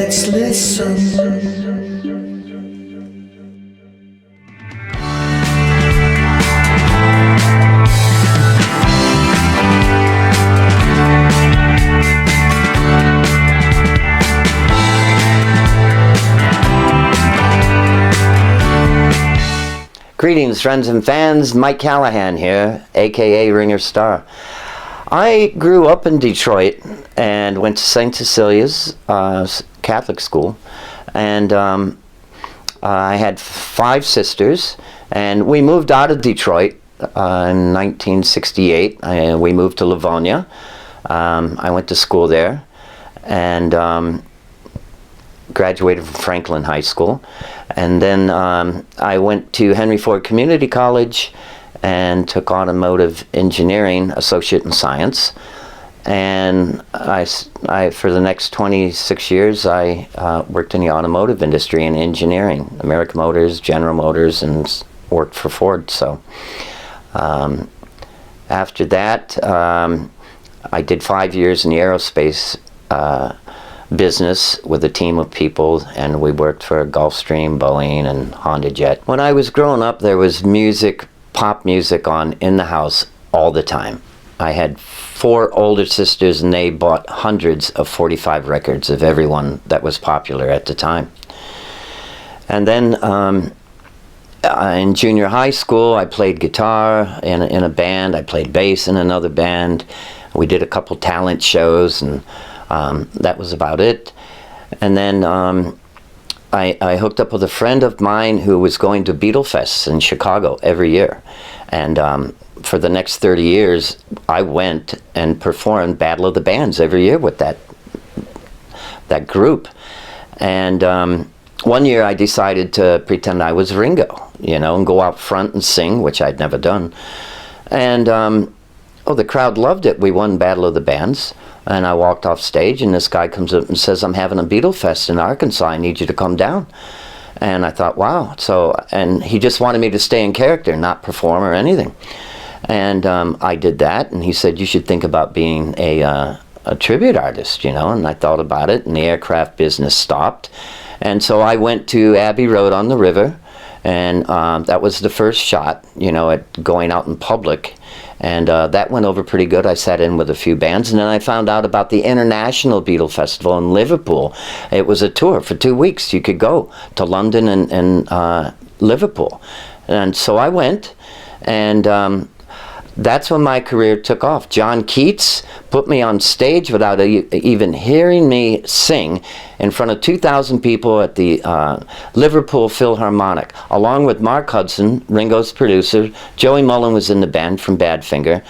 let's listen. Greetings, friends and fans. Mike Callahan here, aka Ringo Starr. I grew up in Detroit and went to St. Cecilia's Catholic school, and I had 5 sisters, and we moved out of Detroit in 1968. We moved to Livonia. I went to school there and graduated from Franklin High School, and then I went to Henry Ford Community College and took automotive engineering, associate in science, and I for the next 26 years I worked in the automotive industry in engineering, American Motors, General Motors, and worked for Ford. So after that I did 5 years in the aerospace business with a team of people, and we worked for Gulfstream, Boeing, and Honda Jet. When I was growing up, there was music, pop music on in the house all the time. I had 4 older sisters, and they bought hundreds of 45 records of everyone that was popular at the time. And then in junior high school, I played guitar in a band. I played bass in another band. We did a couple talent shows, and that was about it. And then I hooked up with a friend of mine who was going to Beatle Fests in Chicago every year. And for the next 30 years, I went and performed Battle of the Bands every year with that group. And one year I decided to pretend I was Ringo, and go out front and sing, which I'd never done. And the crowd loved it. We won Battle of the Bands. And I walked off stage, and this guy comes up and says, "I'm having a Beatle Fest in Arkansas. I need you to come down." And I thought, wow. And he just wanted me to stay in character, not perform or anything. And I did that, and he said, "You should think about being a tribute artist, And I thought about it, and the aircraft business stopped. And so I went to Abbey Road on the river, and that was the first shot, at going out in public. And that went over pretty good. I sat in with a few bands, and then I found out about the International Beatle Festival in Liverpool. It was a tour for 2 weeks. You could go to London and Liverpool. And so I went, and that's when my career took off. John Keats put me on stage without even hearing me sing in front of 2,000 people at the Liverpool Philharmonic, along with Mark Hudson, Ringo's producer. Joey Mullen was in the band from Badfinger.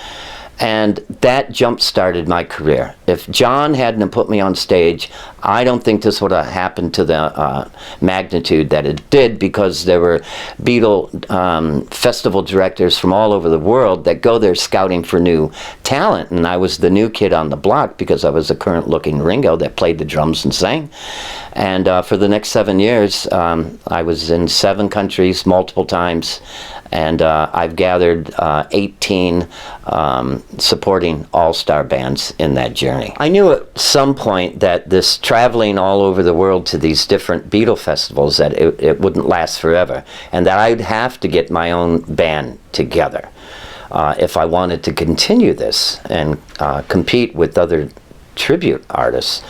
And that jump-started my career. If John hadn't put me on stage, I don't think this would have happened to the magnitude that it did, because there were Beatle festival directors from all over the world that go there scouting for new talent. And I was the new kid on the block because I was a current-looking Ringo that played the drums and sang. And for the next 7 years, I was in 7 countries multiple times. And I've gathered 18 supporting all-star bands in that journey. I knew at some point that this traveling all over the world to these different Beatle festivals, that it wouldn't last forever, and that I'd have to get my own band together if I wanted to continue this and compete with other tribute artists.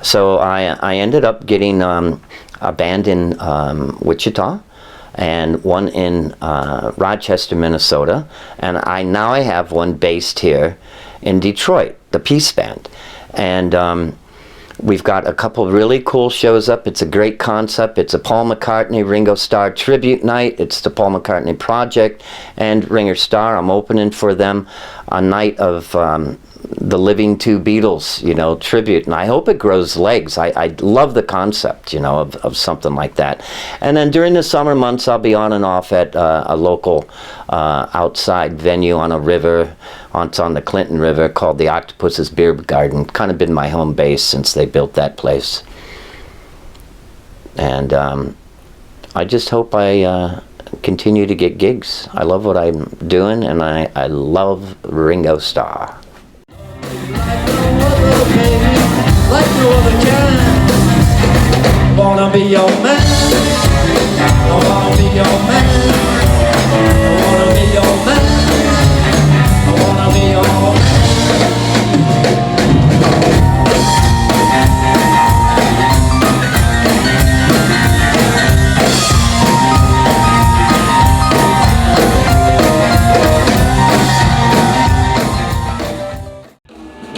So I ended up getting a band in Wichita, and one in Rochester, Minnesota, and now I have one based here in Detroit, the Peace Band. And we've got a couple really cool shows up. It's a great concept. It's a Paul McCartney, Ringo Starr tribute night. It's the Paul McCartney Project and Ringo Starr. I'm opening for them a night of the Living Two Beatles, tribute, and I hope it grows legs. I love the concept, of something like that. And then during the summer months, I'll be on and off at a local outside venue on a river. It's on the Clinton River, called the Octopus's Beer Garden. Kind of been my home base since they built that place. And I just hope I continue to get gigs. I love what I'm doing, and I love Ringo Starr. Like no other, baby, like no other kind. wanna be your man. I wanna be your man. I wanna be your man. I wanna be your man.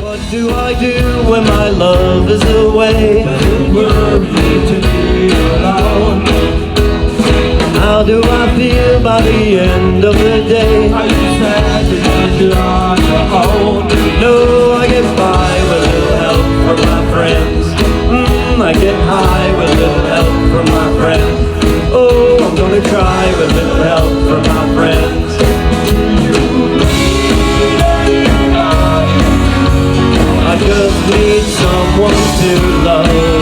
What do I do when my love is away? To be alone. How do I feel by the end of the day? Are you sad because you're on your own? No, I get by with a little help from my friends. I get high with a little help from my friends. Oh, I'm gonna try with a little help from my friends. I just need someone to love.